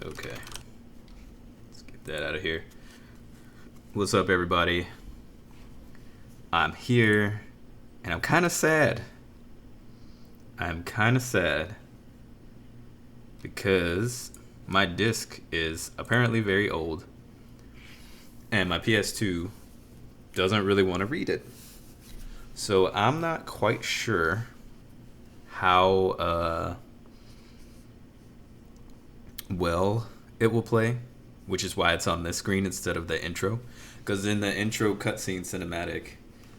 Okay. Let's get that out of here. What's up, everybody? I'm here, and I'm kind of sad. Because my disc is apparently very old, and my PS2 doesn't really want to read it. So I'm not quite sure how well it will play, which is why it's on this screen instead of the intro. Because in the intro cutscene cinematic,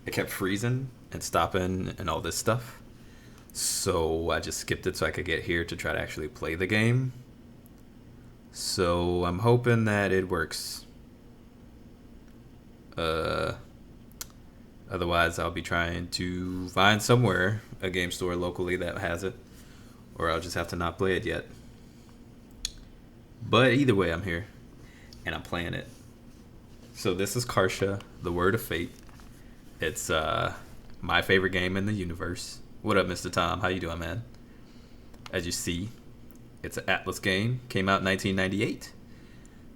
it kept freezing and stopping and all this stuff. So I just skipped it so I could get here to try to actually play the game. So I'm hoping that it works. Otherwise, I'll be trying to find somewhere a game store locally that has it, or I'll just have to not play it yet. But either way, I'm here, and I'm playing it. So this is Kartia, the Word of Fate. It's my favorite game in the universe. What up, Mr. Tom? How you doing, man? As you see, it's an Atlas game. Came out in 1998,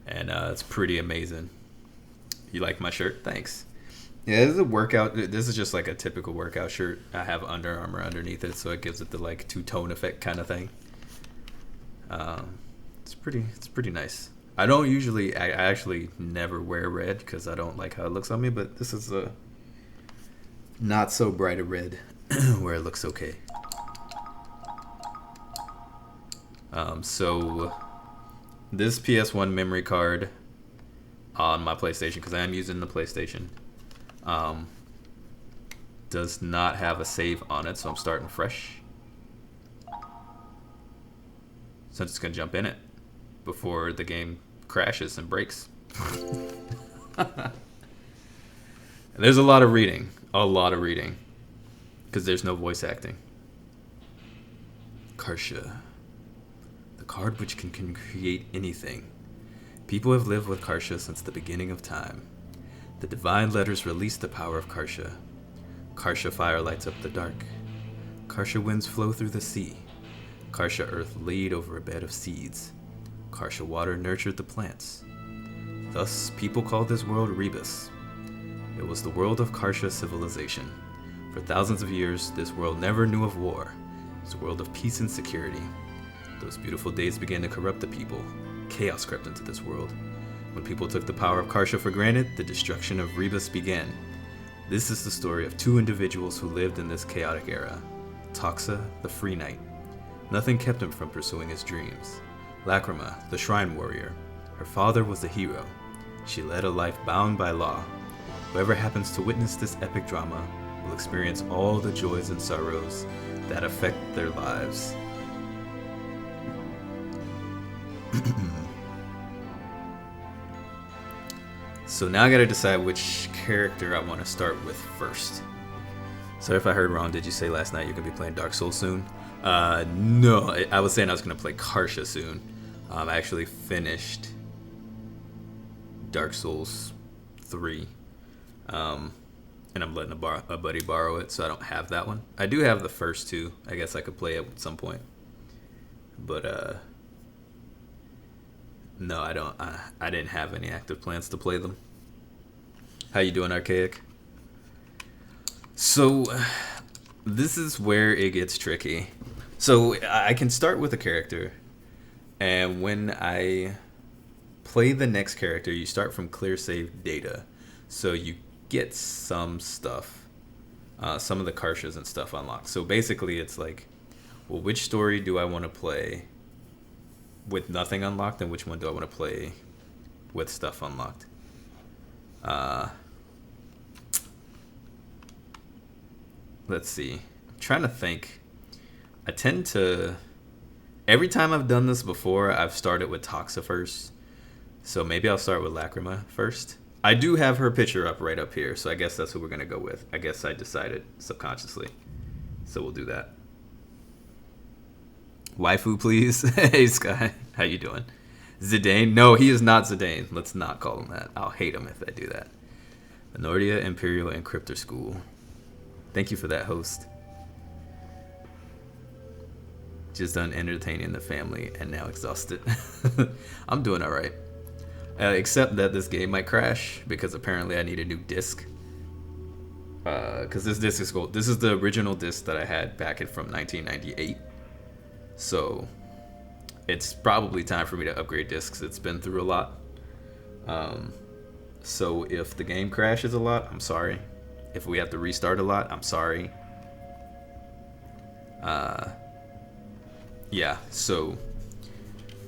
and it's pretty amazing. You like my shirt? Thanks. Yeah, this is a workout. This is just like a typical workout shirt. I have Under Armour underneath it, so it gives it the like two-tone effect kind of thing. It's pretty nice. I actually never wear red because I don't like how it looks on me, but this is a not so bright a red where it looks okay. So this PS1 memory card on my PlayStation, because I am using the PlayStation, does not have a save on it, so I'm starting fresh. So I'm just gonna jump in it before the game crashes and breaks. And there's a lot of reading, because there's no voice acting. Kartia, the card which can create anything. People have lived with Kartia since the beginning of time. The divine letters release the power of Kartia. Kartia fire lights up the dark. Kartia winds flow through the sea. Kartia earth laid over a bed of seeds. Kartia water nurtured the plants. Thus, people called this world Rebus. It was the world of Kartia civilization. For thousands of years, this world never knew of war. It was a world of peace and security. Those beautiful days began to corrupt the people. Chaos crept into this world. When people took the power of Kartia for granted, the destruction of Rebus began. This is the story of two individuals who lived in this chaotic era. Toxa, the free knight. Nothing kept him from pursuing his dreams. Lacrima, the shrine warrior. Her father was a hero. She led a life bound by law. Whoever happens to witness this epic drama will experience all the joys and sorrows that affect their lives. So now I gotta decide which character I want to start with first. So if I heard wrong, did you say last night you're gonna be playing Dark Souls soon? No, I was saying I was gonna play Kartia soon. I actually finished Dark Souls 3, and I'm letting a buddy borrow it, so I don't have that one. I do have the first two. I guess I could play it at some point, but no, I don't. I didn't have any active plans to play them. How you doing, Archaic? So this is where it gets tricky. So I can start with a character, and when I play the next character, you start from clear save data, so you get some stuff, some of the Kartias and stuff unlocked. So basically, it's like, well, which story do I want to play with nothing unlocked, and which one do I want to play with stuff unlocked? Let's see. I'm trying to think. I tend to... Every time I've done this before, I've started with Toxa first. So maybe I'll start with Lacrima first. I do have her picture up right up here, so I guess that's who we're going to go with. I guess I decided subconsciously. So we'll do that. Waifu, please. Hey, Sky. How you doing? Zidane? No, he is not Zidane. Let's not call him that. I'll hate him if I do that. The Nordia Imperial Encryptor School. Thank you for that, host. Just done entertaining the family and now exhausted. I'm doing alright. Except that this game might crash because apparently I need a new disc. Because this disc is cool. This is the original disc that I had back from 1998. So it's probably time for me to upgrade discs. It's been through a lot. So if the game crashes a lot, I'm sorry. If we have to restart a lot, I'm sorry. Yeah, so,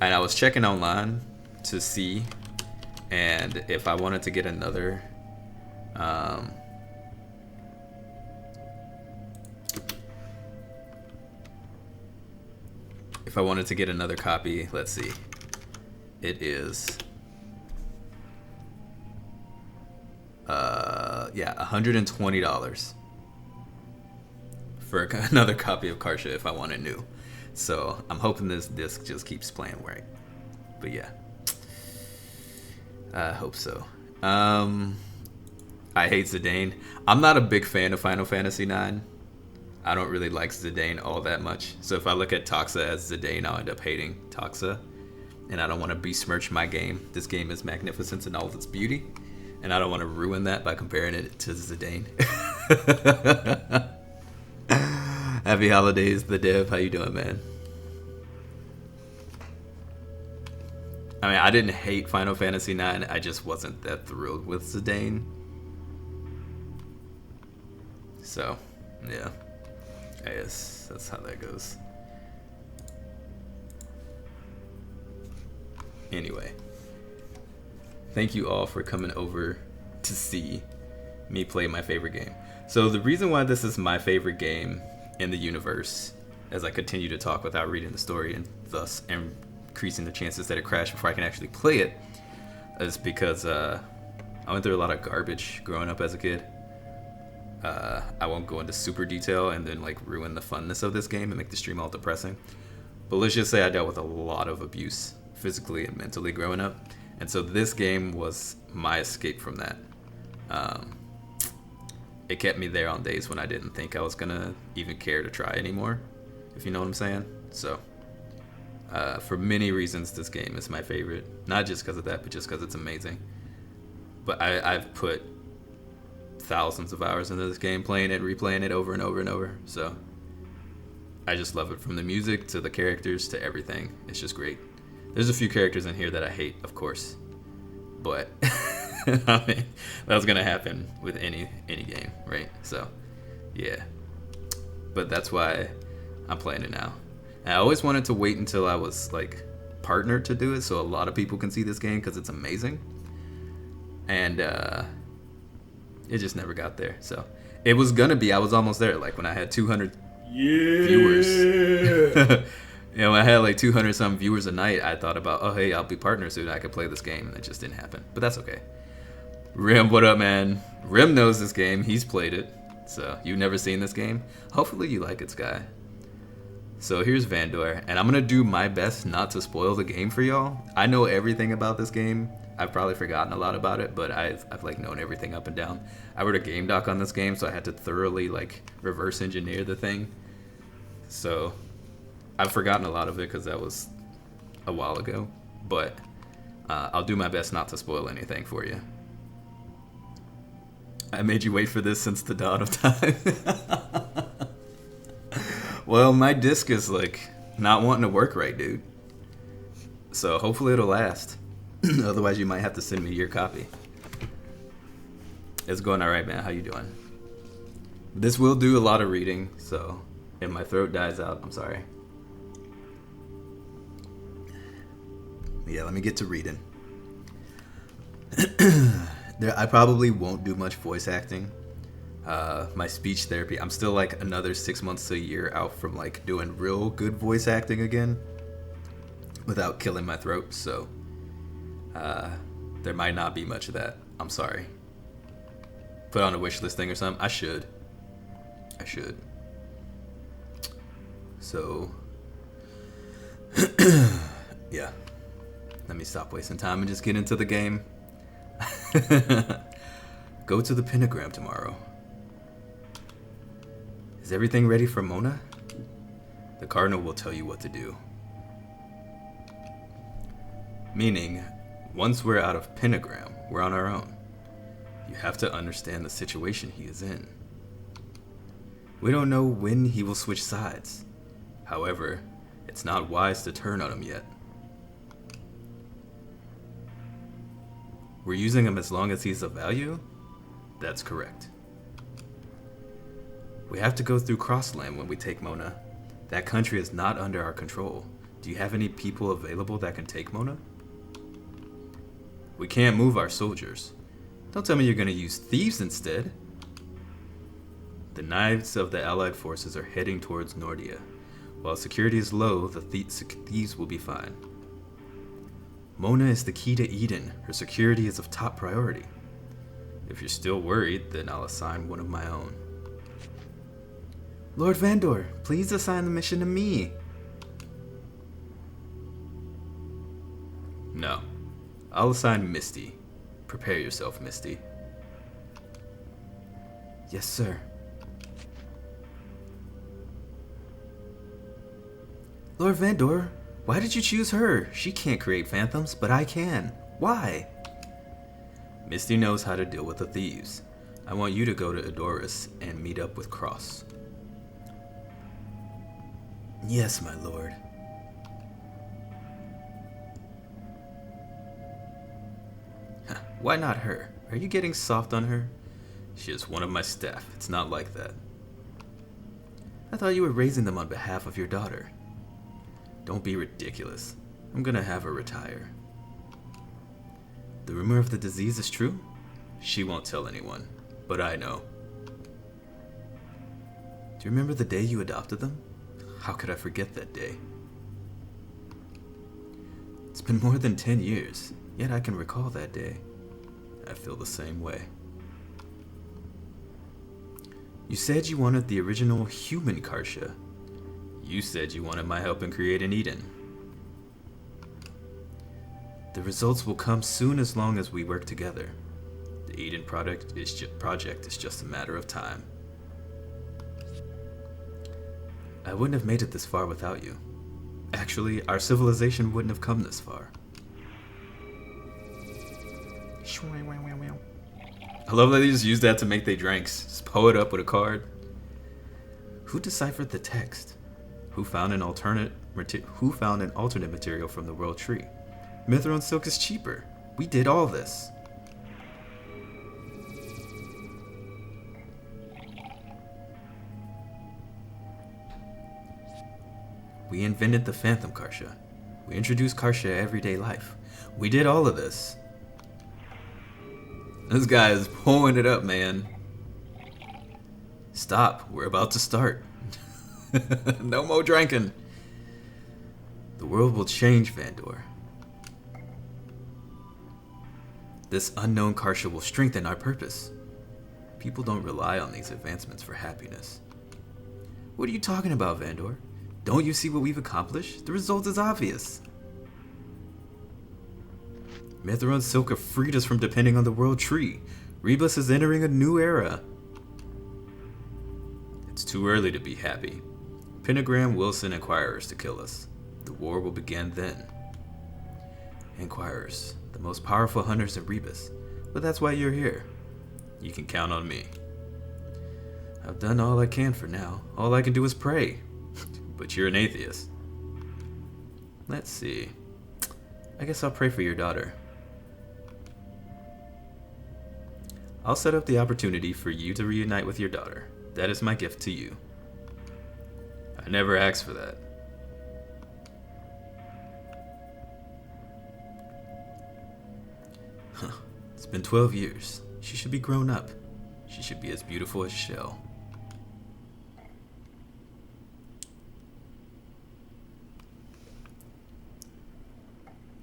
and I was checking online to see, and if I wanted to get another, copy, let's see, it is, yeah, $120 for another copy of Kartia if I want it new. So I'm hoping this disc just keeps playing right. But yeah, I hope so. I hate Zidane. I'm not a big fan of Final Fantasy IX. I don't really like Zidane all that much. So if I look at Toxa as Zidane, I'll end up hating Toxa. And I don't want to besmirch my game. This game is magnificent in all of its beauty. And I don't want to ruin that by comparing it to Zidane. Happy holidays, the dev. How you doing, man? I mean, I didn't hate Final Fantasy IX. I just wasn't that thrilled with Zidane. So, yeah. I guess that's how that goes. Anyway. Thank you all for coming over to see me play my favorite game. So the reason why this is my favorite game in the universe, as I continue to talk without reading the story and thus increasing the chances that it crashes before I can actually play it, is because I went through a lot of garbage growing up as a kid. I won't go into super detail and then like ruin the funness of this game and make the stream all depressing. But let's just say I dealt with a lot of abuse physically and mentally growing up. And so this game was my escape from that. It kept me there on days when I didn't think I was gonna even care to try anymore, if you know what I'm saying. So, for many reasons, this game is my favorite. Not just because of that, but just because it's amazing. But I've put thousands of hours into this game, playing it, replaying it over and over and over. So, I just love it, from the music to the characters to everything. It's just great. There's a few characters in here that I hate, of course. But... I mean, that was gonna happen with any game, right? So, yeah. But that's why I'm playing it now. And I always wanted to wait until I was like partnered to do it, so a lot of people can see this game because it's amazing. And it just never got there. So it was gonna be. I was almost there. Like when I had 200 viewers. You know, when I had like 200 some viewers a night, I thought about, oh hey, I'll be partners soon. I could play this game, and it just didn't happen. But that's okay. Rim, what up, man? Rim knows this game. He's played it. So, you've never seen this game? Hopefully you like it, Sky. So, here's Vandor. And I'm going to do my best not to spoil the game for y'all. I know everything about this game. I've probably forgotten a lot about it, but I've like known everything up and down. I wrote a game doc on this game, so I had to thoroughly like reverse engineer the thing. So, I've forgotten a lot of it because that was a while ago. But I'll do my best not to spoil anything for you. I made you wait for this since the dawn of time. Well, my disc is like not wanting to work right, dude. So hopefully it'll last. Otherwise you might have to send me your copy. It's going alright, man. How you doing? This will do a lot of reading, so if my throat dies out, I'm sorry. Yeah, let me get to reading. I probably won't do much voice acting. My speech therapy, I'm still like another 6 months to a year out from like doing real good voice acting again without killing my throat, so there might not be much of that. I'm sorry. Put on a wish list thing or something. I should. So yeah, let me stop wasting time and just get into the game. Go to the pentagram tomorrow. Is everything ready for Mona? The Cardinal will tell you what to do. Meaning, once we're out of Pentagram, we're on our own. You have to understand the situation he is in. We don't know when he will switch sides. However, it's not wise to turn on him yet. We're using him as long as he's of value? That's correct. We have to go through Crossland when we take Mona. That country is not under our control. Do you have any people available that can take Mona? We can't move our soldiers. Don't tell me you're going to use thieves instead. The knives of the allied forces are heading towards Nordia. While security is low, the thieves will be fine. Mona is the key to Eden. Her security is of top priority. If you're still worried, then I'll assign one of my own. Lord Vandor, please assign the mission to me. No. I'll assign Misty. Prepare yourself, Misty. Yes, sir. Lord Vandor, why did you choose her? She can't create phantoms, but I can. Why? Misty knows how to deal with the thieves. I want you to go to Edoras and meet up with Cross. Yes, my lord. Why not her? Are you getting soft on her? She is one of my staff. It's not like that. I thought you were raising them on behalf of your daughter. Don't be ridiculous. I'm gonna have her retire. The rumor of the disease is true? She won't tell anyone, but I know. Do you remember the day you adopted them? How could I forget that day? It's been more than 10 years, yet I can recall that day. I feel the same way. You said you wanted the original human Kartia. You said you wanted my help in creating Eden. The results will come soon as long as we work together. The Eden project is just a matter of time. I wouldn't have made it this far without you. Actually, our civilization wouldn't have come this far. I love that they just use that to make their drinks. Just pull it up with a card. Who deciphered the text? Who found an alternate material from the world tree? Mithril silk is cheaper. We did all this. We invented the Phantom Kartia. We introduced Kartia to everyday life. We did all of this. This guy is pulling it up, man. Stop. We're about to start. No more drinking. The world will change, Vandor. This unknown Kartia will strengthen our purpose. People don't rely on these advancements for happiness. What are you talking about, Vandor? Don't you see what we've accomplished? The result is obvious. Mithril and silk have freed us from depending on the world tree. Rebus is entering a new era. It's too early to be happy. Pentagram will send Inquirers to kill us. The war will begin then. Inquirers, the most powerful hunters in Rebus. But that's why you're here. You can count on me. I've done all I can for now. All I can do is pray. But you're an atheist. Let's see. I guess I'll pray for your daughter. I'll set up the opportunity for you to reunite with your daughter. That is my gift to you. I never asked for that. Huh. It's been 12 years. She should be grown up. She should be as beautiful as Shell.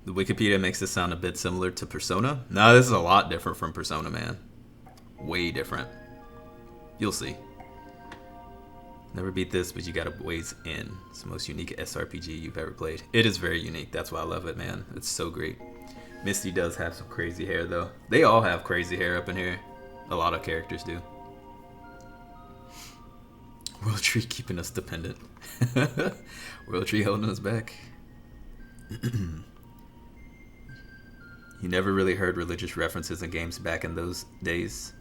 The Wikipedia makes this sound a bit similar to Persona. No, this is a lot different from Persona, man. Way different. You'll see. Never beat this, but you got a ways in. It's the most unique SRPG you've ever played. It is very unique. That's why I love it, man. It's so great. Misty does have some crazy hair, though. They all have crazy hair up in here. A lot of characters do. World Tree keeping us dependent. World Tree holding us back. You never really heard religious references in games back in those days.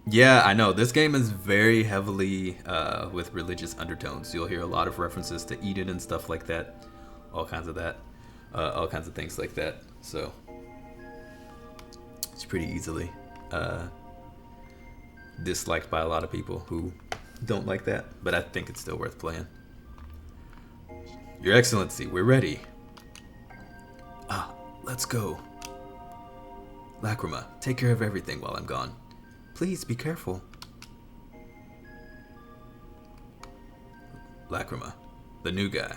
Yeah, I know. This game is very heavily with religious undertones. You'll hear a lot of references to Eden and stuff like that. All kinds of that. All kinds of things like that. So, it's pretty easily disliked by a lot of people who don't like that. But I think it's still worth playing. Your Excellency, we're ready. Let's go. Lacrima, take care of everything while I'm gone. Please be careful. Lacrima, the new guy.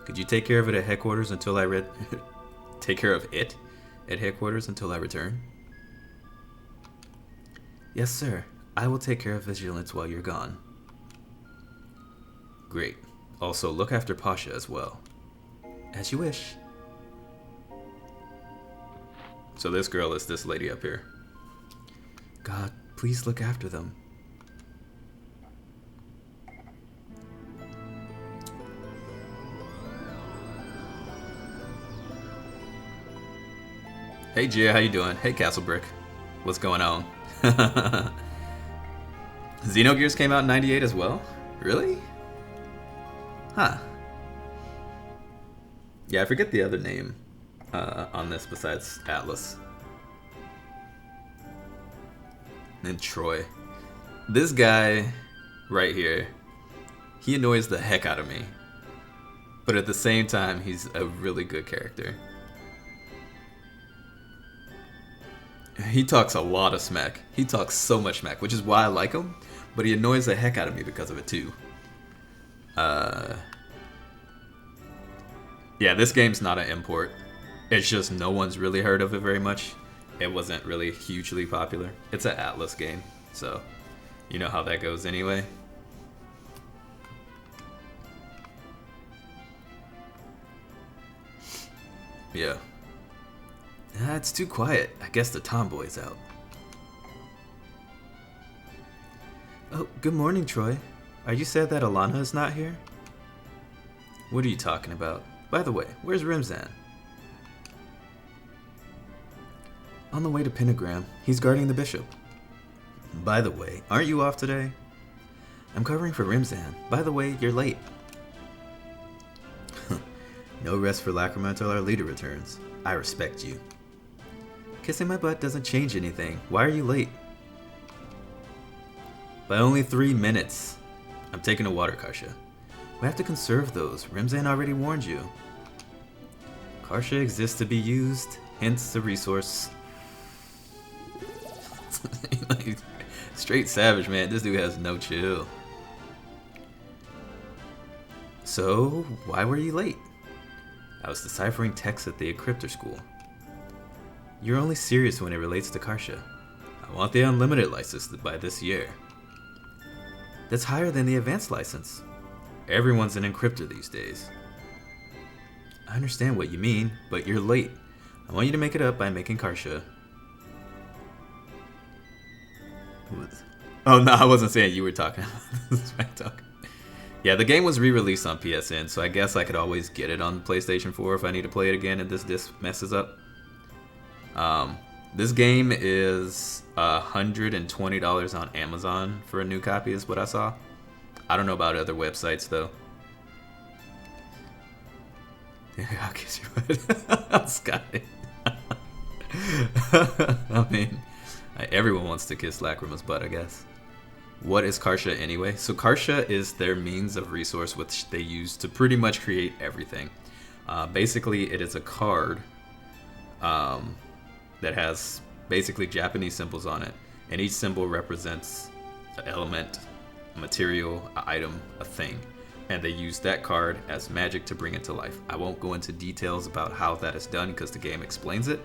Could you take care of it at headquarters until I take care of it at headquarters until I return? Yes, sir. I will take care of Vigilance while you're gone. Great. Also, look after Pasha as well. As you wish. So this girl is this lady up here. God, please look after them. Hey Gia, how you doing? Hey Castlebrick. What's going on? Xenogears came out in 98 as well? Really? Huh. Yeah, I forget the other name on this besides Atlas. And Troy. This guy right here, he annoys the heck out of me. But at the same time, he's a really good character. He talks a lot of smack. He talks so much smack, which is why I like him. But he annoys the heck out of me because of it too. Yeah, this game's not an import. It's just no one's really heard of it very much. It wasn't really hugely popular. It's an Atlas game, so you know how that goes anyway. Yeah. It's too quiet. I guess the tomboy's out. Oh, good morning, Troy. Are you sad that Alana is not here? What are you talking about? By the way, where's Rimzan? On the way to Pentagram. He's guarding the bishop. By the way, aren't you off today? I'm covering for Rimzan. By the way, you're late. No rest for Lacrima until our leader returns. I respect you. Kissing my butt doesn't change anything. Why are you late? By only 3 minutes. I'm taking a water, Kartia. We have to conserve those. Rimzan already warned you. Kartia exists to be used, hence the resource. Like, straight savage, man. This dude has no chill. So, why were you late? I was deciphering texts at the encryptor school. You're only serious when it relates to Kartia. I want the unlimited license by this year. That's higher than the advanced license. Everyone's an encryptor these days. I understand what you mean, but you're late. I want you to make it up by making Kartia. Oh no, I wasn't saying you were talking. Smack talk. Yeah, the game was re-released on PSN, so I guess I could always get it on PlayStation 4 if I need to play it again and this disc messes up. This game is $120 on Amazon for a new copy is what I saw. I don't know about other websites though. I'll kiss your butt. Sky. I mean, everyone wants to kiss Lacrima's butt, I guess. What is Kartia anyway? So Kartia is their means of resource which they use to pretty much create everything. Basically, it is a card that has basically Japanese symbols on it, and each symbol represents an element, a material, an item, a thing, and they use that card as magic to bring it to life. I won't go into details about how that is done because the game explains it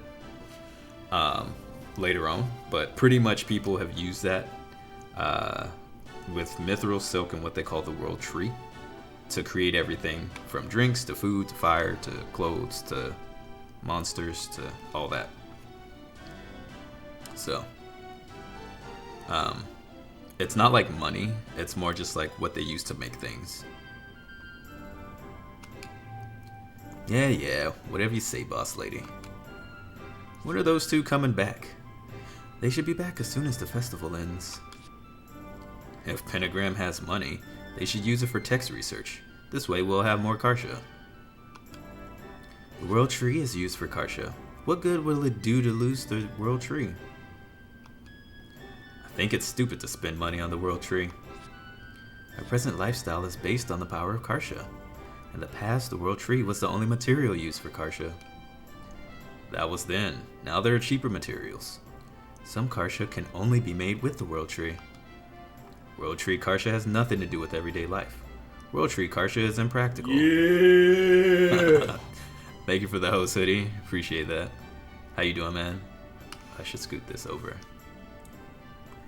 later on, but pretty much people have used that with mithril, silk, and what they call the world tree to create everything from drinks to food to fire to clothes to monsters to all that. So, It's not like money. It's more just like what they use to make things. Yeah, whatever you say, boss lady. When are those two coming back? They should be back as soon as the festival ends. If Pentagram has money, they should use it for text research. This way we'll have more Kartia. The World Tree is used for Kartia. What good will it do to lose the World Tree? I think it's stupid to spend money on the World Tree. Our present lifestyle is based on the power of Kartia. In the past, the World Tree was the only material used for Kartia. That was then. Now there are cheaper materials. Some Kartia can only be made with the World Tree. World Tree Kartia has nothing to do with everyday life. World Tree Kartia is impractical. Yeah! Thank you for the host hoodie. Appreciate that. How you doing, man? I should scoot this over.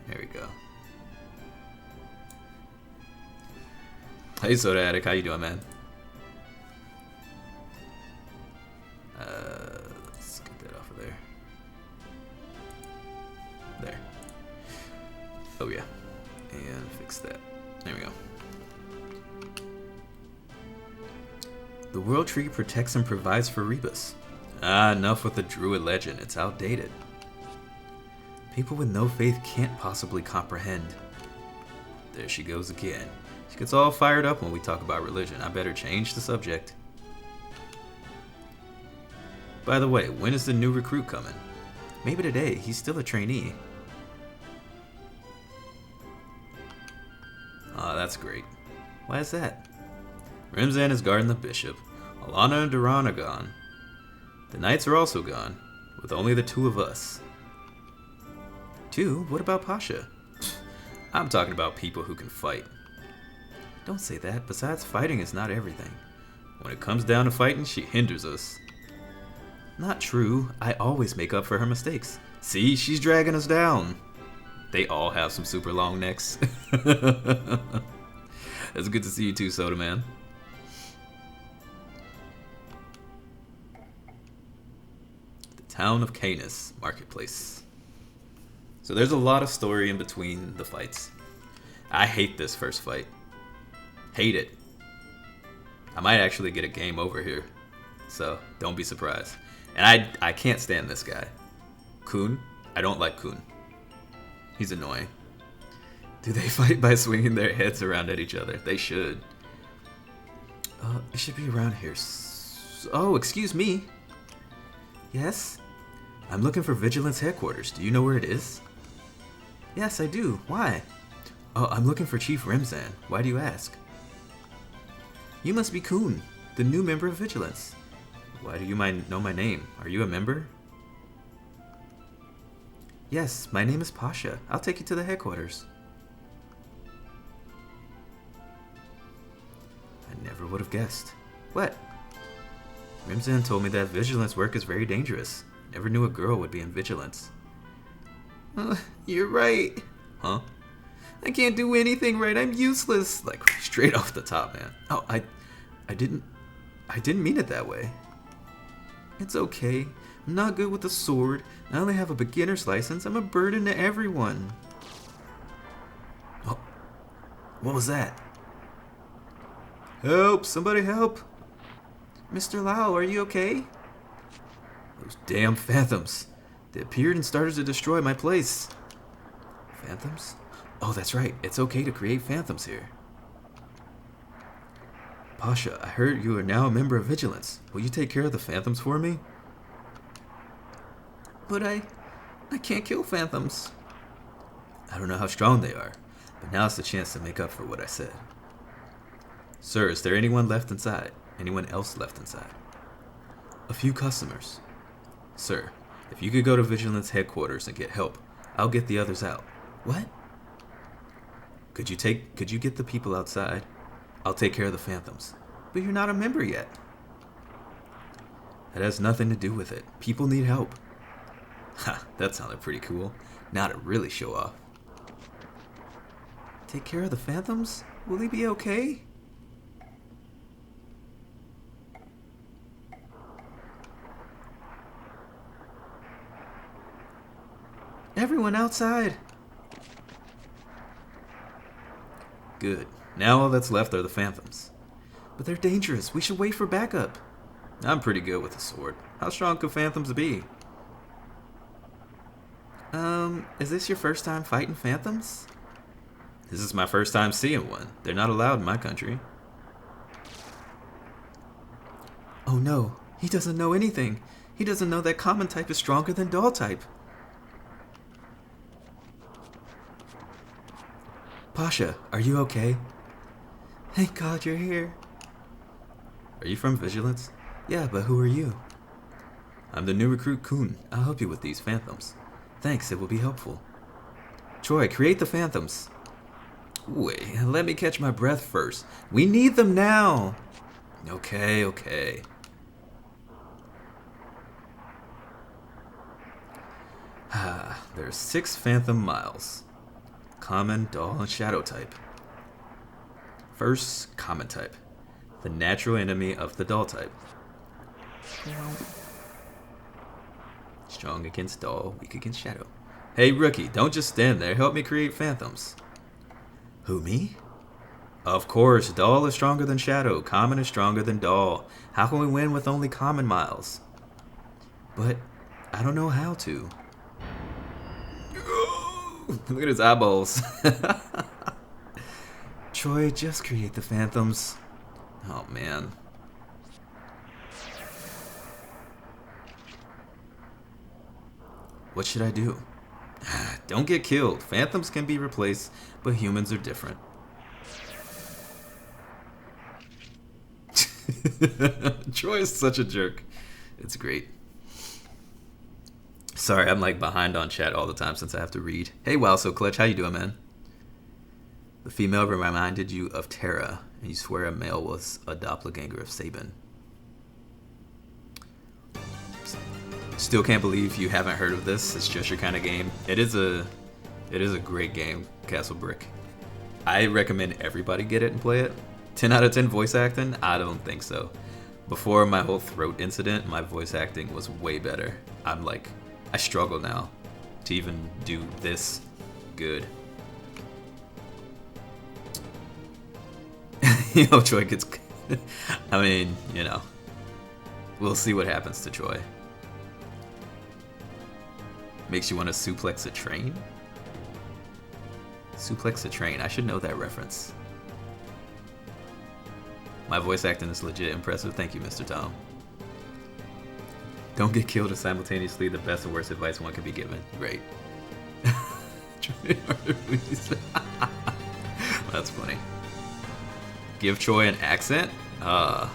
There we go. Hey, Soda Addict. How you doing, man? Let's get that off of there. There. Oh, yeah. And fix that. There we go. The World Tree protects and provides for Rebus. Enough with the Druid legend. It's outdated. People with no faith can't possibly comprehend. There she goes again. She gets all fired up when we talk about religion. I better change the subject. By the way, when is the new recruit coming? Maybe today. He's still a trainee. Ah, that's great. Why is that? Rimzan is guarding the bishop. Alana and Duran are gone. The knights are also gone, with only the two of us. Two? What about Pasha? I'm talking about people who can fight. Don't say that. Besides, fighting is not everything. When it comes down to fighting, she hinders us. Not true. I always make up for her mistakes. See, she's dragging us down. They all have some super long necks. It's good to see you too, Soda Man. The town of Canis Marketplace. So there's a lot of story in between the fights. I hate this first fight. Hate it. I might actually get a game over here. So don't be surprised. And I can't stand this guy. Kun. I don't like Kun. He's annoying. Do they fight by swinging their heads around at each other? They should. It should be around here. Oh, excuse me. Yes? I'm looking for Vigilance headquarters. Do you know where it is? Yes, I do. Why? Oh, I'm looking for Chief Rimzan. Why do you ask? You must be Kun, the new member of Vigilance. Why do you know my name? Are you a member? Yes, my name is Pasha. I'll take you to the headquarters. I never would have guessed. What? Rimzan told me that Vigilance work is very dangerous. Never knew a girl would be in Vigilance. You're right. Huh? I can't do anything right. I'm useless. Like, straight off the top, man. Oh, I didn't mean it that way. It's okay. I'm not good with the sword. I only have a beginner's license. I'm a burden to everyone. Oh, what was that? Help! Somebody help! Mr. Lau, are you okay? Those damn phantoms. They appeared and started to destroy my place. Phantoms? Oh, that's right. It's okay to create phantoms here. Pasha, I heard you are now a member of Vigilance. Will you take care of the phantoms for me? But I can't kill phantoms. I don't know how strong they are, but now's the chance to make up for what I said. Sir, is there anyone left inside? Anyone else left inside? A few customers. Sir, if you could go to Vigilance headquarters and get help, I'll get the others out. What? Could you get the people outside? I'll take care of the phantoms. But you're not a member yet. That has nothing to do with it. People need help. Ha, that sounded pretty cool. Now to really show off. Take care of the phantoms? Will he be okay? Everyone outside! Good. Now all that's left are the phantoms. But they're dangerous. We should wait for backup. I'm pretty good with a sword. How strong could phantoms be? Is this your first time fighting phantoms? This is my first time seeing one. They're not allowed in my country. Oh no, he doesn't know anything. He doesn't know that common type is stronger than doll type. Pasha, are you okay? Thank God you're here. Are you from Vigilance? Yeah, but who are you? I'm the new recruit Kun. I'll help you with these phantoms. Thanks, it will be helpful. Troy, create the phantoms. Wait, let me catch my breath first. We need them now. Okay. There's 6 phantom miles. Common, doll, and shadow type. First, common type. The natural enemy of the doll type. Strong against doll, weak against shadow. Hey rookie, don't just stand there. Help me create phantoms. Who, me? Of course, doll is stronger than shadow. Common is stronger than doll. How can we win with only common miles? But I don't know how to. Look at his eyeballs. Troy, just create the phantoms. Oh man. What should I do? Don't get killed. Phantoms can be replaced, but humans are different. Troy is such a jerk. It's great. Sorry, I'm like behind on chat all the time since I have to read. Hey, wow, so Clutch, how you doing, man? The female reminded you of Terra, and you swear a male was a doppelganger of Sabin. Still can't believe you haven't heard of this. It's just your kind of game. It is a great game, Castle Brick. I recommend everybody get it and play it. 10 out of 10 voice acting? I don't think so. Before my whole throat incident, my voice acting was way better. I struggle now to even do this good. Troy gets... I mean, we'll see what happens to Troy. Makes you want to suplex a train? Suplex a train. I should know that reference. My voice acting is legit impressive. Thank you, Mr. Tom. Don't get killed is simultaneously the best and worst advice one can be given. Great. That's funny. Give Troy an accent? I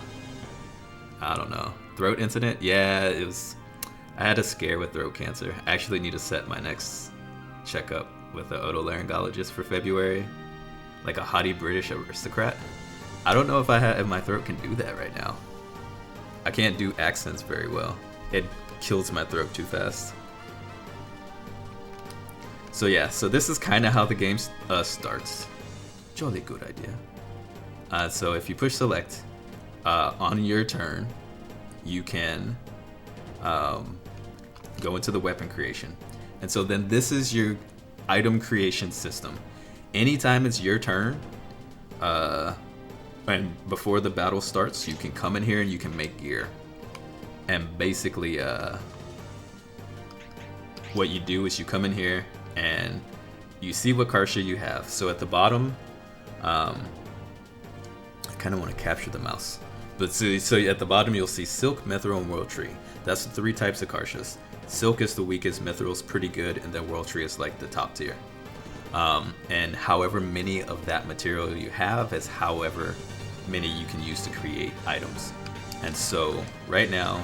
don't know. Throat incident? Yeah, it was... I had a scare with throat cancer. I actually need to set my next checkup with an otolaryngologist for February. Like a haughty British aristocrat. I don't know if my throat can do that right now. I can't do accents very well. It kills my throat too fast. So yeah, so this is kind of how the game starts. Jolly good idea. So if you push select on your turn, you can go into the weapon creation. And so then this is your item creation system. Anytime it's your turn, and before the battle starts, you can come in here and you can make gear. And basically, what you do is you come in here and you see what Kartia you have. So at the bottom, I kind of want to capture the mouse. But so at the bottom, you'll see Silk, Mithril, and World Tree. That's the 3 types of Kartias. Silk is the weakest, Mithril's pretty good, and then World Tree is like the top tier. And however many of that material you have is however many you can use to create items. And so right now,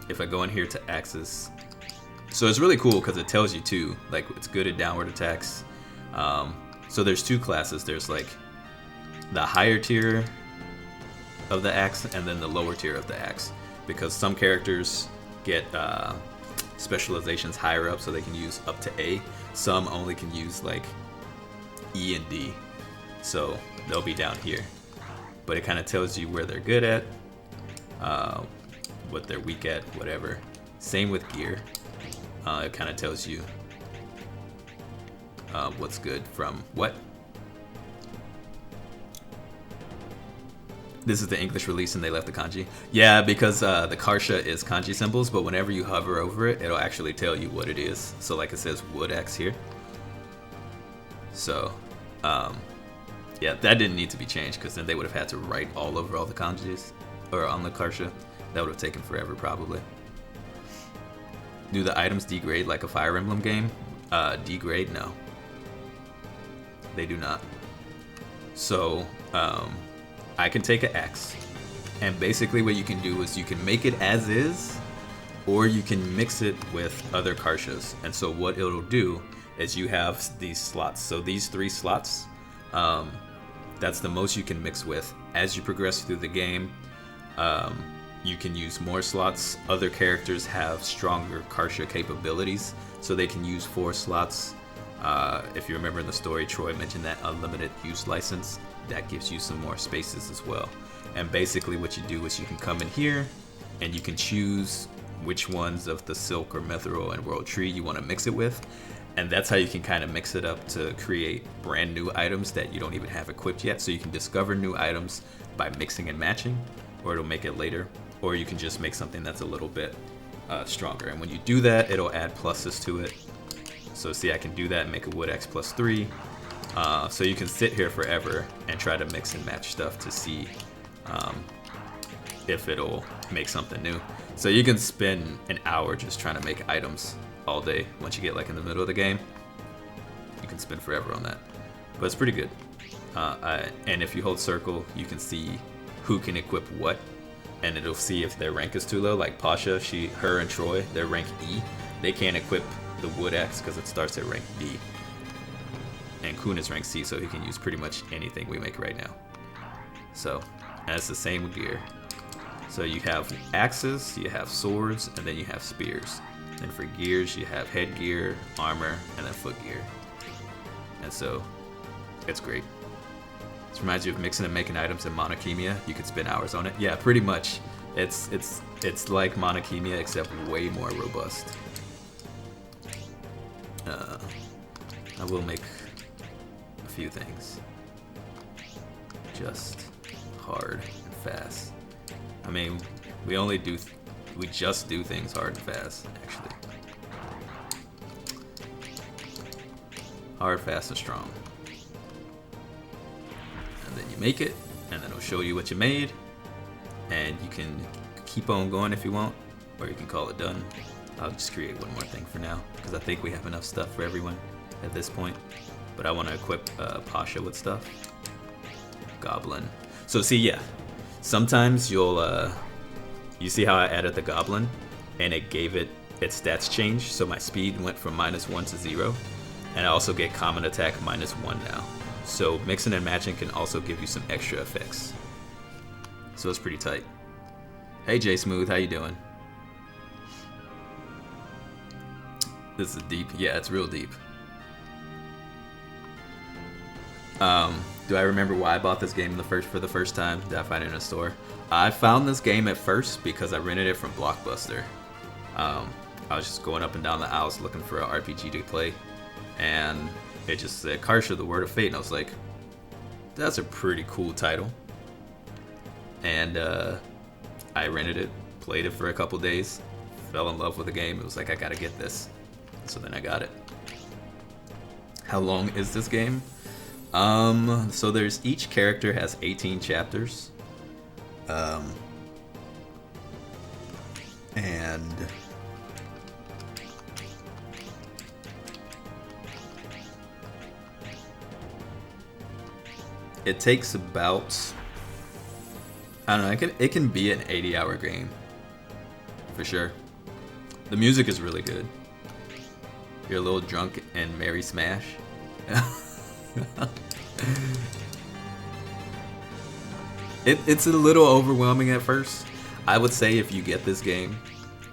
if I go in here to axes, so it's really cool because it tells you too, like it's good at downward attacks. So there's 2 classes. There's like the higher tier of the axe and then the lower tier of the axe, because some characters get specializations higher up so they can use up to A. Some only can use like E and D, so they'll be down here. But it kind of tells you where they're good at, what they're weak at, whatever. Same with gear. It kind of tells you what's good from what. This is the English release and they left the kanji. Yeah, because the Kartia is kanji symbols, but whenever you hover over it, it'll actually tell you what it is. So like it says wood X here. So, yeah, that didn't need to be changed because then they would have had to write all over all the kanjis, or on the Kartia. That would have taken forever probably. Do the items degrade like a Fire Emblem game? Degrade? No. They do not. So, I can take an X, and basically what you can do is you can make it as is, or you can mix it with other Kartias. And so what it'll do is you have these slots. So these 3 slots, that's the most you can mix with. As you progress through the game, you can use more slots. Other characters have stronger Kartia capabilities, so they can use 4 slots. If you remember in the story, Troy mentioned that unlimited use license. That gives you some more spaces as well. And basically what you do is you can come in here and you can choose which ones of the Silk or Mithril and World Tree you want to mix it with. And that's how you can kind of mix it up to create brand new items that you don't even have equipped yet. So you can discover new items by mixing and matching, or it'll make it later. Or you can just make something that's a little bit stronger. And when you do that, it'll add pluses to it. So see, I can do that and make a wood X plus 3. So you can sit here forever and try to mix and match stuff to see if it'll make something new. So you can spend an hour just trying to make items all day. Once you get like in the middle of the game, you can spend forever on that. But it's pretty good. And if you hold circle, you can see who can equip what, and it'll see if their rank is too low. Like Pasha, her and Troy, they're rank E. They can't equip the wood X because it starts at rank B. And Kun is rank C, so he can use pretty much anything we make right now. So, and it's the same with gear. So you have axes, you have swords, and then you have spears. And for gears, you have headgear, armor, and then footgear. And so, it's great. This reminds you of mixing and making items in Monokemia. You could spend hours on it. Yeah, pretty much. It's like Monokemia, except way more robust. I will make a few things just hard and fast. I mean, we just do things hard and fast, actually. Hard, fast, and strong. And then you make it, and then it'll show you what you made, and you can keep on going if you want, or you can call it done. I'll just create one more thing for now, because I think we have enough stuff for everyone at this point. But I want to equip Pasha with stuff. Goblin. So see, yeah, sometimes you see how I added the Goblin, and it gave it its stats change, so my speed went from -1 to 0, and I also get common attack -1 now. So mixing and matching can also give you some extra effects. So it's pretty tight. Hey J Smooth, how you doing? This is deep. Yeah, it's real deep. Do I remember why I bought this game for the first time? Did I find it in a store? I found this game at first because I rented it from Blockbuster. I was just going up and down the aisles looking for an RPG to play, and it just said Kartia, the Word of Fate, and I was like, that's a pretty cool title. And I rented it, played it for a couple days, fell in love with the game. It was like, I gotta get this. So then I got it. How long is this game? So there's, each character has 18 chapters. And it takes about, I don't know, it can be an 80-hour game for sure. The music is really good. You're a little drunk and Mary Smash. It's a little overwhelming at first. I would say if you get this game,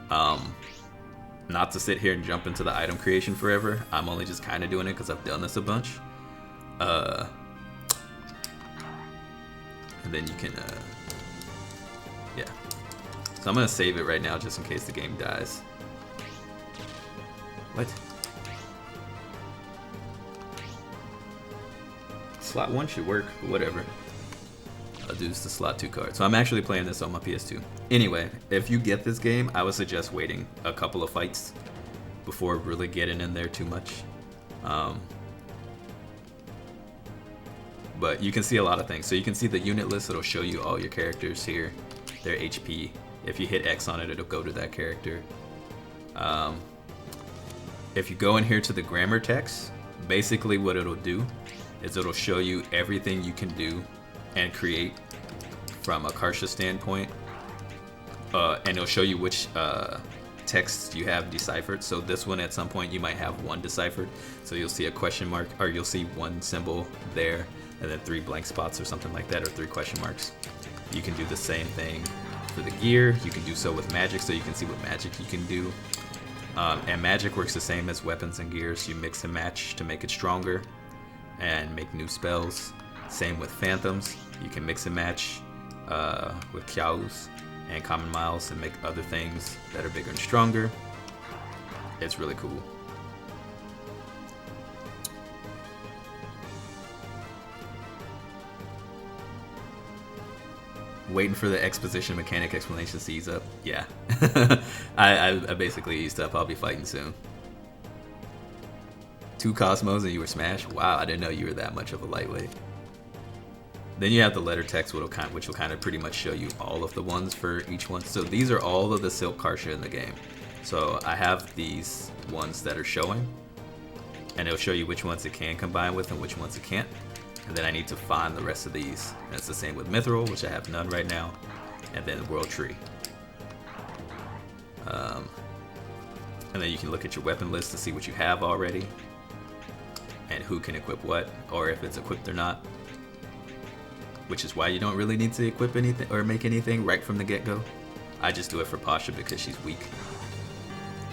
not to sit here and jump into the item creation forever. I'm only just kind of doing it because I've done this a bunch. And then you can, yeah. So I'm gonna save it right now just in case the game dies. What? slot 1 should work, but whatever. I'll do just the slot 2 card. So I'm actually playing this on my PS2. Anyway, if you get this game, I would suggest waiting a couple of fights before really getting in there too much. But you can see a lot of things. So you can see the unit list. It'll show you all your characters here, their HP. If you hit X on it, it'll go to that character. If you go in here to the grammar text, basically what it'll do is it'll show you everything you can do and create from a Kartia standpoint. And it'll show you which texts you have deciphered. So this one, at some point, you might have one deciphered. So you'll see a question mark, or you'll see one symbol there, and then 3 blank spots or something like that, or 3 question marks. You can do the same thing for the gear. You can do so with magic, so you can see what magic you can do. And magic works the same as weapons and gears. You mix and match to make it stronger and make new spells. Same with phantoms. You can mix and match with chars and common miles and make other things that are bigger and stronger. It's really cool. Waiting for the exposition mechanic explanation to ease up. Yeah. I basically eased up. I'll be fighting soon. 2 Cosmos and you were smashed? Wow, I didn't know you were that much of a lightweight. Then you have the letter text, which will kind of pretty much show you all of the ones for each one. So these are all of the Silk Kartia in the game. So I have these ones that are showing, and it'll show you which ones it can combine with and which ones it can't. And then I need to find the rest of these. And it's the same with Mithril, which I have none right now, and then World Tree. And then you can look at your weapon list to see what you have already, and who can equip what, or if it's equipped or not. Which is why you don't really need to equip anything or make anything right from the get-go. I just do it for Pasha because she's weak.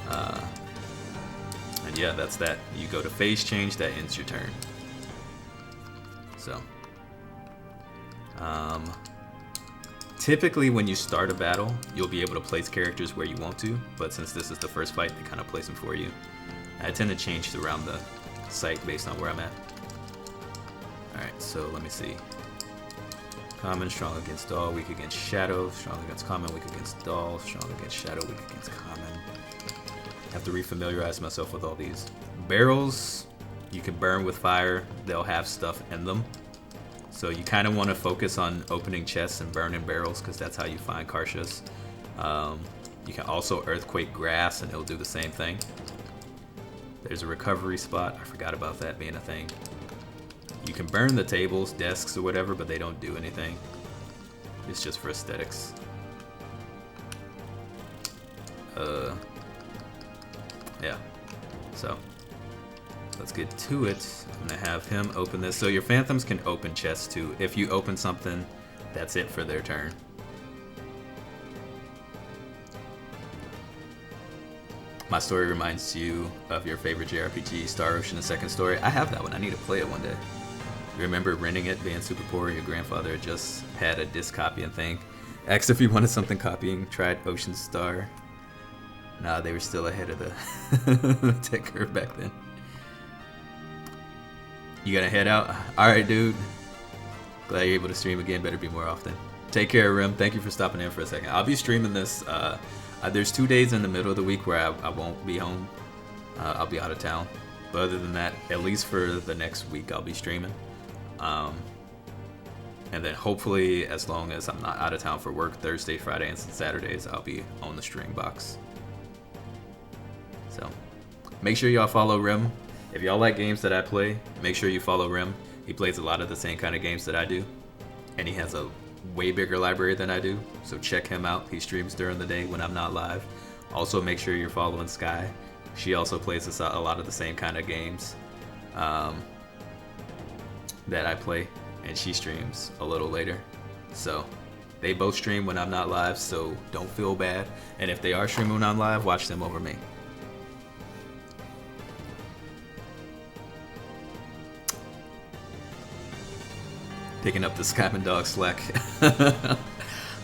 And yeah, that's that. You go to phase change, that ends your turn. So, typically when you start a battle, you'll be able to place characters where you want to, but since this is the first fight, they kind of place them for you. I tend to change around the site based on where I'm at. Alright, so let me see. Common, strong against Doll, weak against Shadow, strong against Common, weak against Doll, strong against Shadow, weak against Common. I have to refamiliarize myself with all these. Barrels, you can burn with fire, they'll have stuff in them. So you kind of want to focus on opening chests and burning barrels because that's how you find Kartias. You can also Earthquake Grass and it'll do the same thing. There's a recovery spot, I forgot about that being a thing. You can burn the tables, desks, or whatever, but they don't do anything. It's just for aesthetics. Yeah. So, let's get to it. I'm gonna have him open this. So your Phantoms can open chests too. If you open something, that's it for their turn. My story reminds you of your favorite JRPG, Star Ocean: The Second Story. I have that one. I need to play it one day. You remember renting it, being super poor, your grandfather just had a disc copying thing. Asked if you wanted something copying, tried Ocean Star. Nah, they were still ahead of the tech curve back then. You gotta head out? Alright, dude. Glad you're able to stream again, better be more often. Take care, Rim. Thank you for stopping in for a second. I'll be streaming this. There's 2 days in the middle of the week where I won't be home. I'll be out of town. But other than that, at least for the next week, I'll be streaming. And then hopefully, as long as I'm not out of town for work, Thursday, Friday, and Saturdays, I'll be on the stream box. So, make sure y'all follow Rim. If y'all like games that I play, make sure you follow Rim. He plays a lot of the same kind of games that I do. And he has a way bigger library than I do. So check him out. He streams during the day when I'm not live. Also, make sure you're following Sky. She also plays a lot of the same kind of games that I play, and she streams a little later. So they both stream when I'm not live, so don't feel bad. And if they are streaming when I'm live, watch them over me. Picking up the Skyman Dog slack.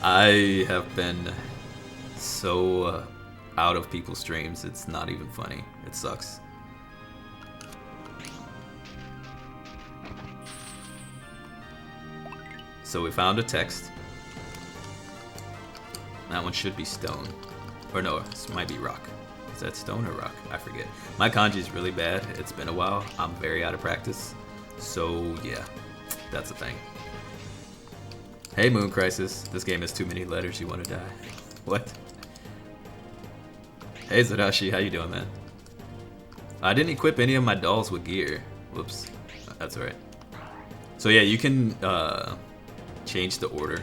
I have been so out of people's streams, it's not even funny. It sucks. So we found a text. That one should be stone. Or no, this might be rock. Is that stone or rock? I forget. My kanji is really bad. It's been a while. I'm very out of practice. So yeah, that's the thing. Hey Moon Crisis. This game has too many letters. You want to die? What? Hey Zadashi, how you doing, man? I didn't equip any of my dolls with gear. Whoops. That's alright. So yeah, you can change the order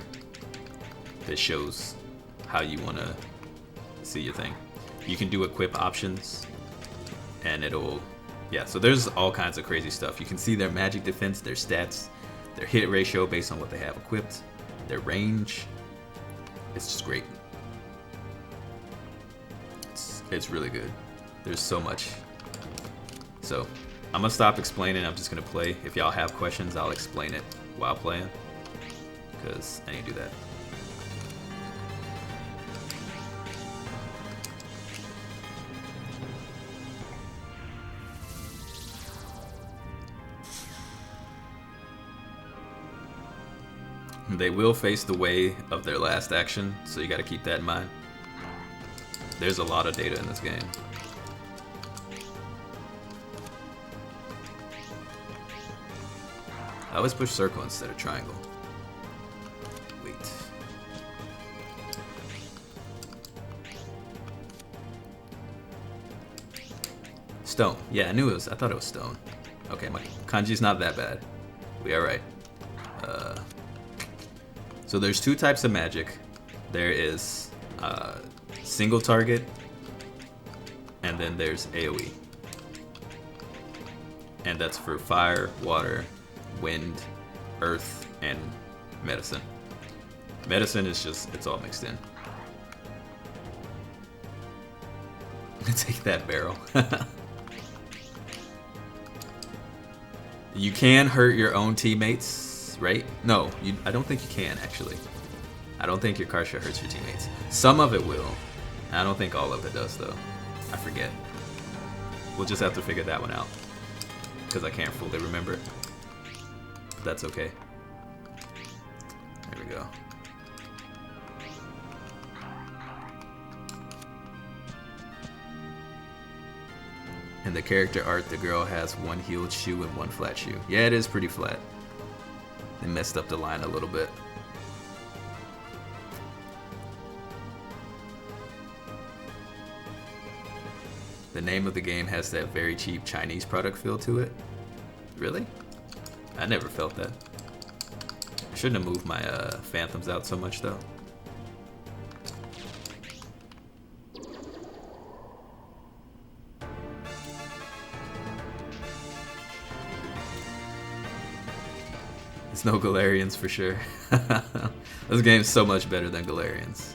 that shows how you want to see your thing. You can do equip options, and it'll... Yeah, so there's all kinds of crazy stuff. You can see their magic defense, their stats, their hit ratio based on what they have equipped, their range. It's just great. It's really good. There's so much. So, I'm gonna stop explaining. I'm just gonna play. If y'all have questions, I'll explain it while playing, because I need to do that. They will face the way of their last action, so you gotta keep that in mind. There's a lot of data in this game. I always push circle instead of triangle. Wait. Stone. Yeah, I knew it was. I thought it was stone. Okay, my kanji's not that bad. We are right. So there's two types of magic. There is single target, and then there's AoE. And that's for fire, water, wind, earth, and medicine. Medicine is just, it's all mixed in. Take that barrel. You can hurt your own teammates, right? No, I don't think you can, actually. I don't think your Kartia hurts your teammates. Some of it will. I don't think all of it does, though. I forget. We'll just have to figure that one out, because I can't fully remember. That's okay. There we go. In the character art, the girl has one heeled shoe and one flat shoe. Yeah, it is pretty flat. They messed up the line a little bit. The name of the game has that very cheap Chinese product feel to it. Really? I never felt that. I shouldn't have moved my phantoms out so much, though. It's no Galarians for sure. This game's so much better than Galarians.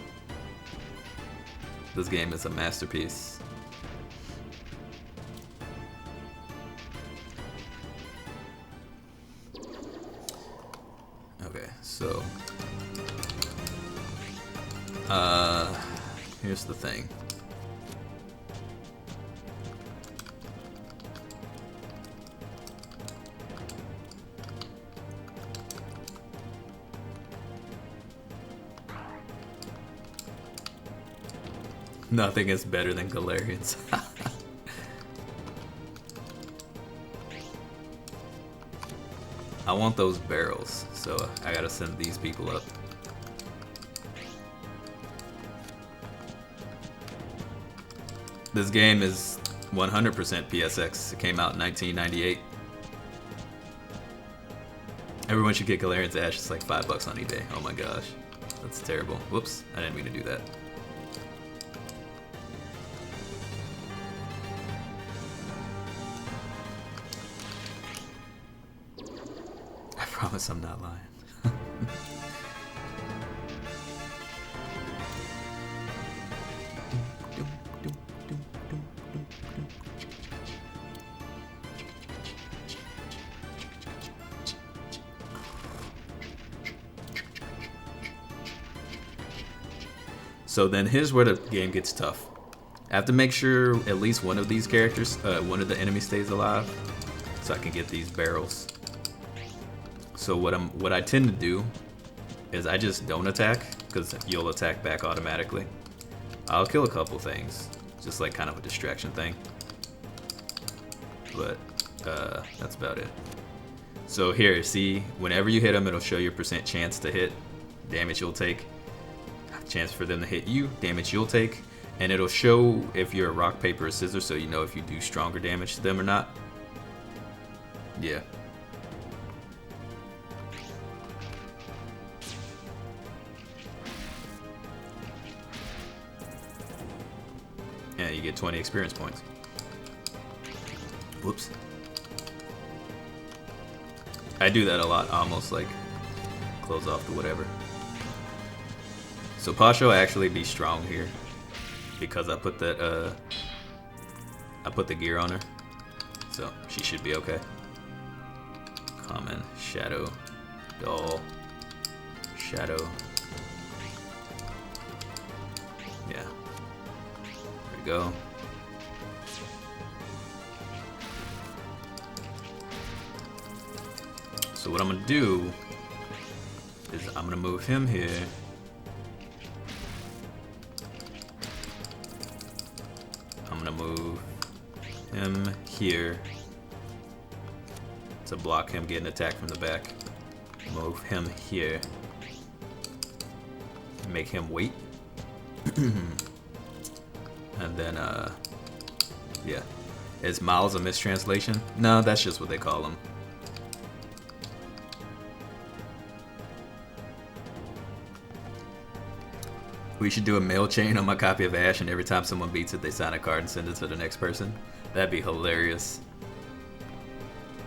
This game is a masterpiece. So, here's the thing. Nothing is better than Galarians. I want those barrels, so I gotta send these people up. This game is 100% PSX. It came out in 1998. Everyone should get Galarian's Ash. It's like $5 on eBay. Oh my gosh. That's terrible. Whoops, I didn't mean to do that. I promise I'm not lying. So then here's where the game gets tough. I have to make sure at least one of these characters, one of the enemies stays alive, so I can get these barrels. So what I tend to do is I just don't attack, because you'll attack back automatically. I'll kill a couple things, just like kind of a distraction thing. But that's about it. So here, see, whenever you hit them, it'll show your percent chance to hit, damage you'll take, chance for them to hit you, damage you'll take, and it'll show if you're a rock, paper, or scissors, so you know if you do stronger damage to them or not. Yeah. Yeah, you get 20 experience points. Whoops. I do that a lot, almost like close off the whatever. So Pasha will actually be strong here because I put that I put the gear on her, so she should be okay. Common, shadow, doll, shadow. Yeah. There we go. So what I'm gonna do is I'm gonna move him here. I'm gonna move him here to block him getting attacked from the back. Move him here. Make him wait. And then, yeah. Is Miles a mistranslation? No, that's just what they call him. We should do a mail chain on my copy of Ash, and every time someone beats it, they sign a card and send it to the next person. That'd be hilarious.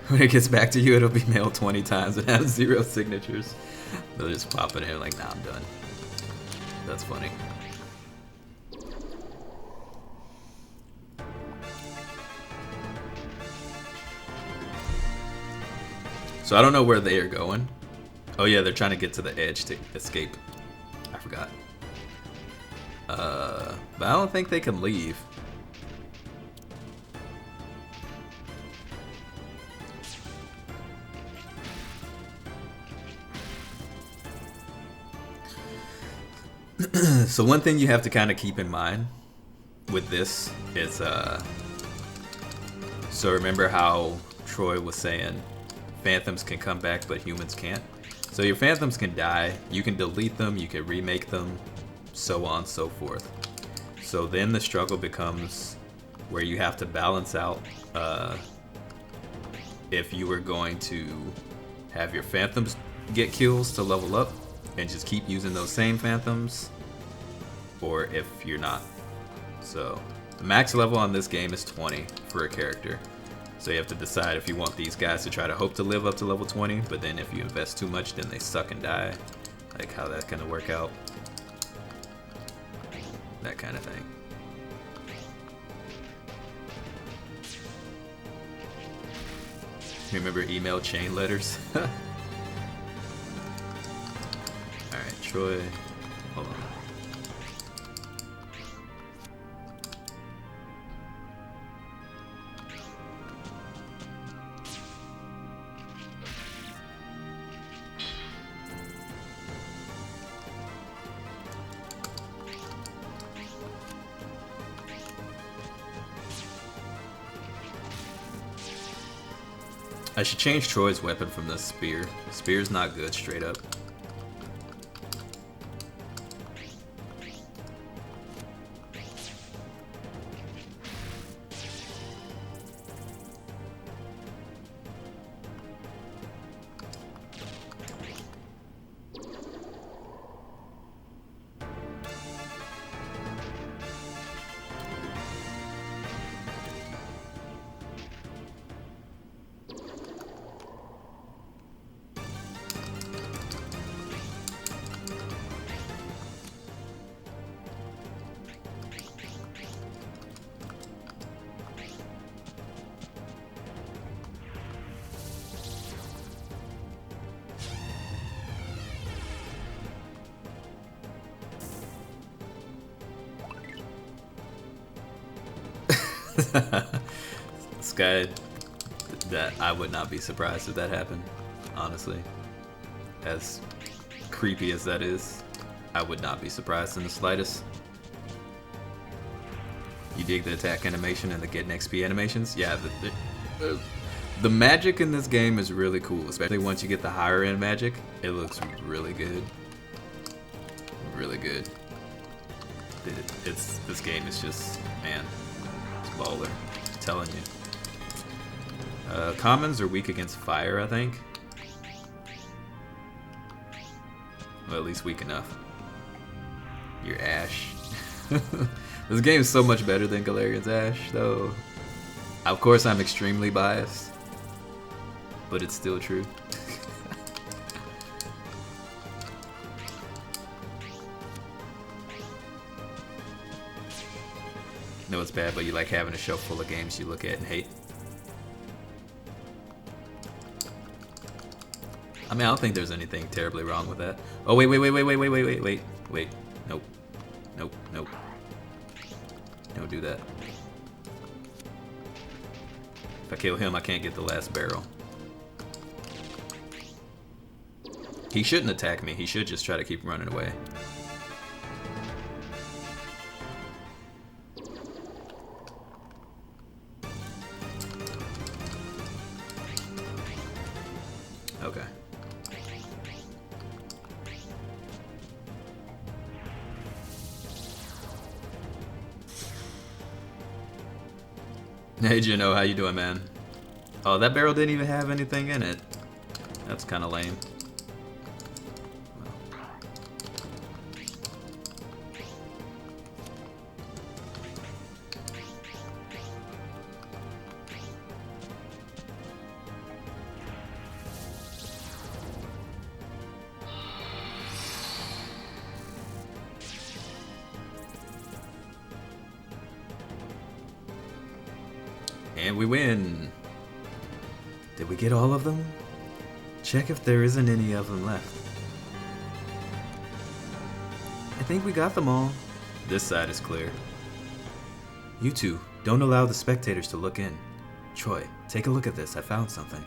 When it gets back to you, it'll be mailed 20 times and have 0 signatures. They'll just pop it in like, nah, I'm done. That's funny. So I don't know where they are going. Oh yeah, they're trying to get to the edge to escape. I forgot. But I don't think they can leave. So one thing you have to kind of keep in mind with this is, so remember how Troy was saying phantoms can come back but humans can't? So your phantoms can die, you can delete them, you can remake them, so on and so forth. So then the struggle becomes where you have to balance out if you were going to have your phantoms get kills to level up and just keep using those same phantoms, or if you're not. So the max level on this game is 20 for a character. So you have to decide if you want these guys to try to hope to live up to level 20, but then if you invest too much, then they suck and die. Like how that's gonna work out. That kind of thing. Remember email chain letters? Alright, Troy. Hold on. I should change Troy's weapon from the spear. Spear's not good straight up. This guy, that I would not be surprised if that happened, honestly. As creepy as that is, I would not be surprised in the slightest. You dig the attack animation and the getting XP animations? Yeah, the magic in this game is really cool, especially once you get the higher end magic. It looks really good. Really good. This game is just, man, it's baller. I'm telling you. Commons are weak against fire, I think. Well, at least weak enough. Your Ash. This game is so much better than Galarian's Ash, though. Of course, I'm extremely biased, but it's still true. No, it's bad, but you like having a shelf full of games you look at and hate. I mean, I don't think there's anything terribly wrong with that. Oh, wait. Nope. Don't do that. If I kill him, I can't get the last barrel. He shouldn't attack me. He should just try to keep running away. Okay. Hey Juno, how you doing, man? Oh, that barrel didn't even have anything in it. That's kind of lame. And we win. Did we get all of them? Check if there isn't any of them left. I think we got them all. This side is clear. You two, don't allow the spectators to look in. Troy, take a look at this. I found something.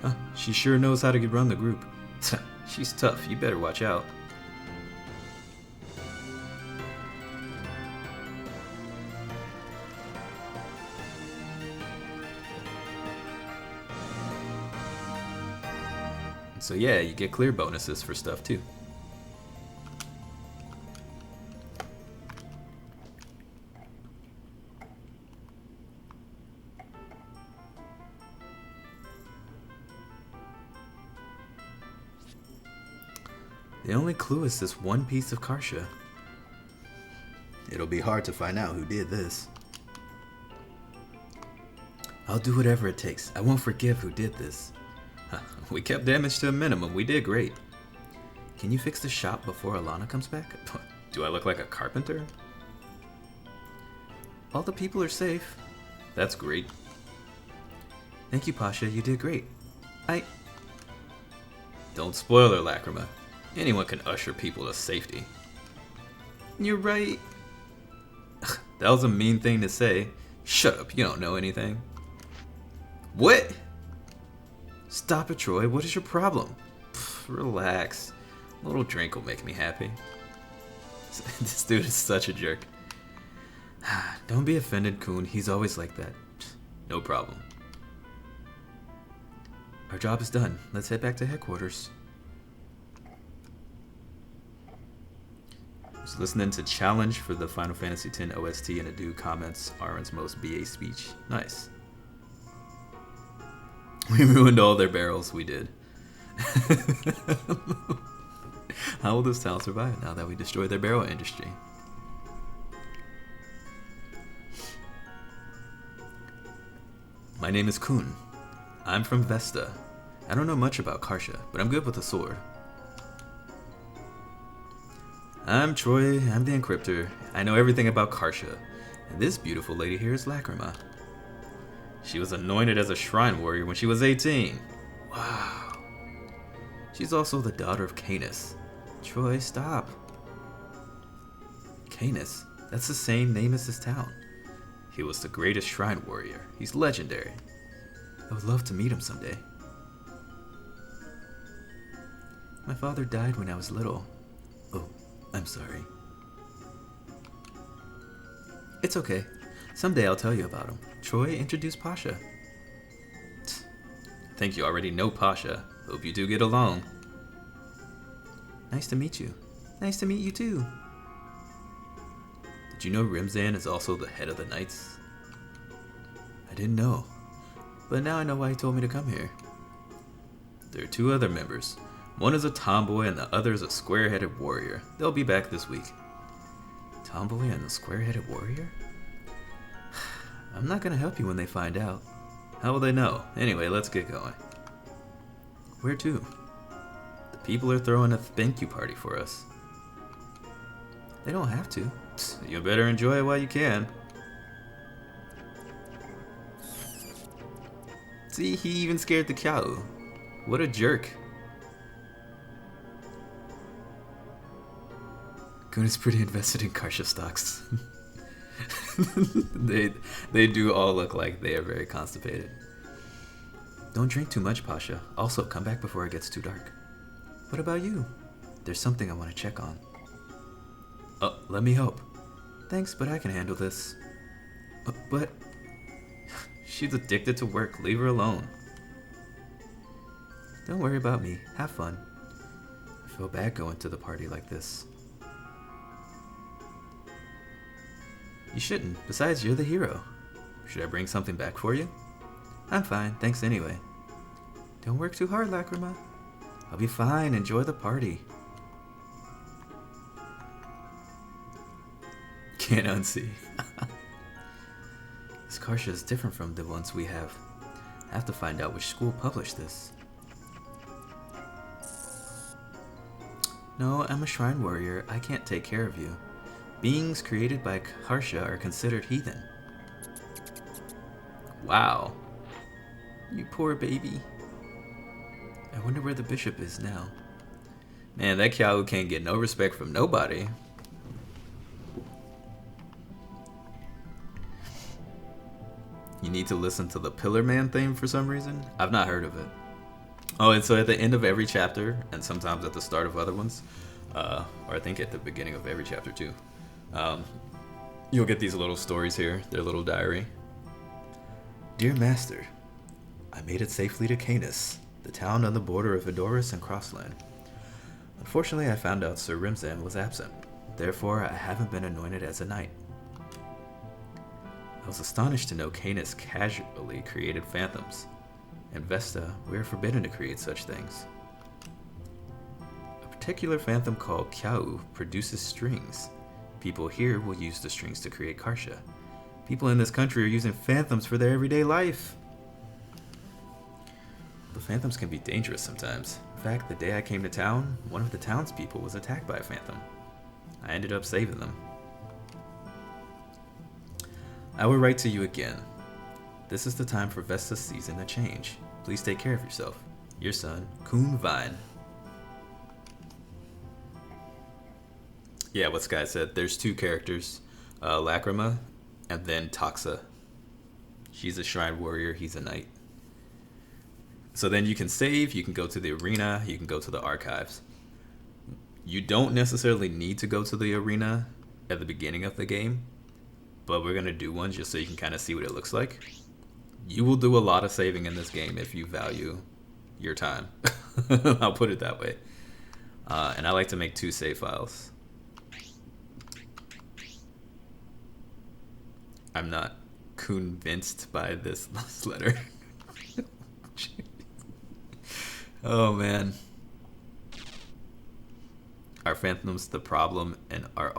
Huh, she sure knows how to run the group. She's tough. You better watch out. So yeah, you get clear bonuses for stuff too. The only clue is this one piece of Kartia. It'll be hard to find out who did this. I'll do whatever it takes. I won't forgive who did this. We kept damage to a minimum. We did great. Can you fix the shop before Alana comes back? Do I look like a carpenter? All the people are safe. That's great. Thank you, Pasha. You did great. Don't spoil her, Lacrima. Anyone can usher people to safety. You're right. That was a mean thing to say. Shut up. You don't know anything. What? Stop it, Troy. What is your problem? Pff, relax. A little drink will make me happy. This dude is such a jerk. Don't be offended, Kun. He's always like that. No problem. Our job is done. Let's head back to headquarters. I was listening to Challenge for the Final Fantasy X OST, and a dude comments Aaron's most BA speech. Nice. We ruined all their barrels. We did. How will this town survive now that we destroyed their barrel industry? My name is Kun. I'm from Vesta. I don't know much about Kartia, but I'm good with a sword. I'm Troy. I'm the encryptor. I know everything about Kartia. And this beautiful lady here is Lacrima. She was anointed as a shrine warrior when she was 18. Wow. She's also the daughter of Canis. Troy, stop. Canis? That's the same name as this town. He was the greatest shrine warrior. He's legendary. I would love to meet him someday. My father died when I was little. Oh, I'm sorry. It's okay. Someday I'll tell you about him. Troy introduced Pasha. I think you already know Pasha. Hope you two get along. Nice to meet you. Nice to meet you too. Did you know Rimzan is also the head of the Knights? I didn't know. But now I know why he told me to come here. There are 2 other members. One is a tomboy and the other is a square-headed warrior. They'll be back this week. Tomboy and the square-headed warrior? I'm not gonna help you when they find out. How will they know? Anyway, let's get going. Where to? The people are throwing a thank you party for us. They don't have to. You better enjoy it while you can. See, he even scared the cow. What a jerk. Kun is pretty invested in Kartia stocks. They do all look like they are very constipated. Don't drink too much, Pasha. Also, come back before it gets too dark. What about you? There's something I want to check on. Let me help. Thanks, but I can handle this. But... she's addicted to work. Leave her alone. Don't worry about me. Have fun. I feel bad going to the party like this. You shouldn't. Besides, you're the hero. Should I bring something back for you? I'm fine. Thanks anyway. Don't work too hard, Lacrima. I'll be fine. Enjoy the party. Can't unsee. This Kartia is different from the ones we have. I have to find out which school published this. No, I'm a shrine warrior. I can't take care of you. Beings created by Kartia are considered heathen. Wow. You poor baby. I wonder where the bishop is now. Man, that cow can't get no respect from nobody. You need to listen to the Pillar Man theme for some reason. I've not heard of it. Oh, and so at the end of every chapter, and sometimes at the start of other ones, or I think at the beginning of every chapter too, you'll get these little stories here, their little diary. Dear Master, I made it safely to Canis, the town on the border of Edoras and Crossland. Unfortunately, I found out Sir Rimzan was absent. Therefore, I haven't been anointed as a knight. I was astonished to know Canis casually created phantoms. In Vesta, we are forbidden to create such things. A particular phantom called Kyau produces strings. People here will use the strings to create Kartia. People in this country are using phantoms for their everyday life. The phantoms can be dangerous sometimes. In fact, the day I came to town, one of the townspeople was attacked by a phantom. I ended up saving them. I will write to you again. This is the time for Vesta's season to change. Please take care of yourself. Your son, Kun Vine. Yeah, what Sky said. There's 2 characters. Lacrima and then Toxa. She's a shrine warrior. He's a knight. So then you can save. You can go to the arena. You can go to the archives. You don't necessarily need to go to the arena at the beginning of the game, but we're going to do one just so you can kind of see what it looks like. You will do a lot of saving in this game if you value your time. I'll put it that way. And I like to make 2 save files. I'm not convinced by this last letter. Oh man. Are phantoms the problem and are